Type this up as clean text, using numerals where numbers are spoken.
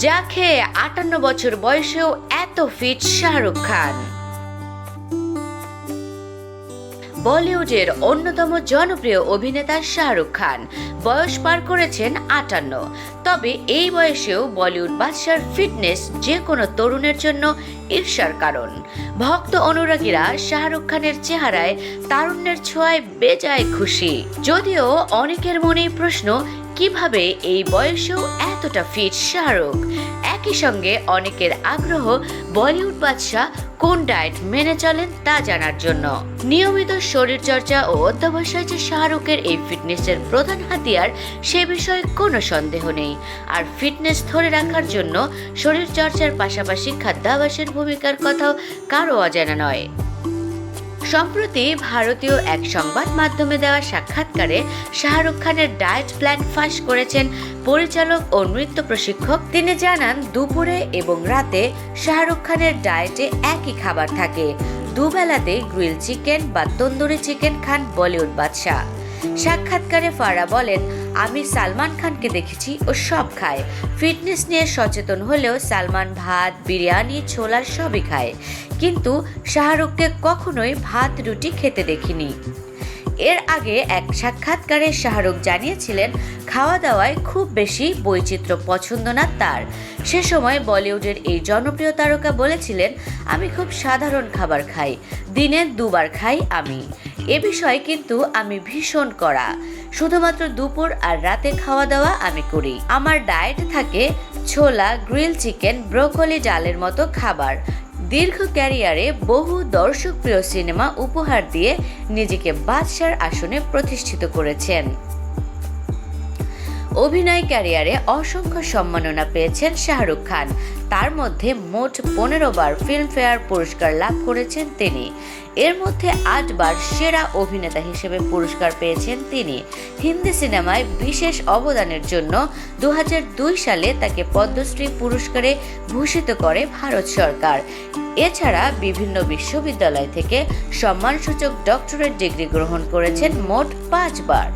যা খেয়ে 58 বছর বয়সেও এত ফিট শাহরুখ খান। বলিউডের অন্যতম জনপ্রিয় অভিনেতা শাহরুখ খান বয়স পার করেছেন 58। তবে এই বয়সেও বলিউড বাদশার ফিটনেস যে কোনো তরুণের জন্য ঈর্ষার কারণ। ভক্ত অনুরাগীরা শাহরুখ খানের চেহারায় তারুণ্যের ছোঁয়ায় বেজায় খুশি। যদিও অনেকের মনেই প্রশ্ন, কিভাবে এই বয়সেও এতটা ফিট শাহরুখ। একই সঙ্গে অনেকের আগ্রহ বলিউড বাদশাহ কোন ডায়েট মেনে চলেন তা জানার জন্য। নিয়মিত শরীরচর্চা ও অধ্যবসায় যে শাহরুখের এই ফিটনেসের প্রধান হাতিয়ার, সে বিষয়ে কোনো সন্দেহ নেই। আর ফিটনেস ধরে রাখার জন্য শরীরচর্চার পাশাপাশি খাদ্যাভ্যাসের ভূমিকার কথাও কারো অজানা নয়। সম্প্রতি ভারতীয় এক সংবাদ মাধ্যমে দেওয়া সাক্ষাৎকারে শাহরুখ খানের ডায়েট প্ল্যান ফাঁস করেছেন পরিচালক ও নৃত্য প্রশিক্ষক। তিনি জানান, দুপুরে এবং রাতে শাহরুখ খানের ডায়েটে একই খাবার থাকে। দুবেলাতে গ্রিল চিকেন বা তন্দুরি চিকেন খান বলিউড বাদশা। সাক্ষাৎকারে ফারা বলেন, আমি সালমান খানকে দেখেছি ও সব খায়। ফিটনেস নিয়ে সচেতন হলেও সালমান ভাত, বিরিয়ানি, ছোলার সবই খায়, কিন্তু শাহরুখকে কখনোই ভাত রুটি খেতে দেখিনি। এর আগে এক সাক্ষাৎকারে শাহরুখ জানিয়েছিলেন, খাওয়া দাওয়ায় খুব বেশি বৈচিত্র্য পছন্দ না তার। সে সময় বলিউডের এই জনপ্রিয় তারকা বলেছিলেন, আমি খুব সাধারণ খাবার খাই, দিনে 2 বার খাই আমি। এ বিষয়ে কিন্তু আমি ভীষণ কড়া, শুধুমাত্র দুপুর আর রাতে খাওয়া দাওয়া আমি করি। আমার ডায়েট থাকে ছোলা, গ্রিল চিকেন, ব্রোকলি, ডালের মতো খাবার। দীর্ঘ ক্যারিয়ারে বহু দর্শকপ্রিয় সিনেমা উপহার দিয়ে নিজেকে বাদশার আসনে প্রতিষ্ঠিত করেছেন। অভিনয় ক্যারিয়ারে অসংখ্য সম্মাননা পেয়েছেন শাহরুখ খান। তার মধ্যে মোট 15 বার ফিল্মফেয়ার পুরস্কার লাভ করেছেন তিনি। এর মধ্যে 8 বার সেরা অভিনেতা হিসেবে পুরস্কার পেয়েছেন তিনি। হিন্দি সিনেমায় বিশেষ অবদানের জন্য 2002 সালে তাকে পদ্মশ্রী পুরস্কারে ভূষিত করে ভারত সরকার। এছাড়া বিভিন্ন বিশ্ববিদ্যালয় থেকে সম্মানসূচক ডক্টরেট ডিগ্রি গ্রহণ করেছেন মোট 5 বার।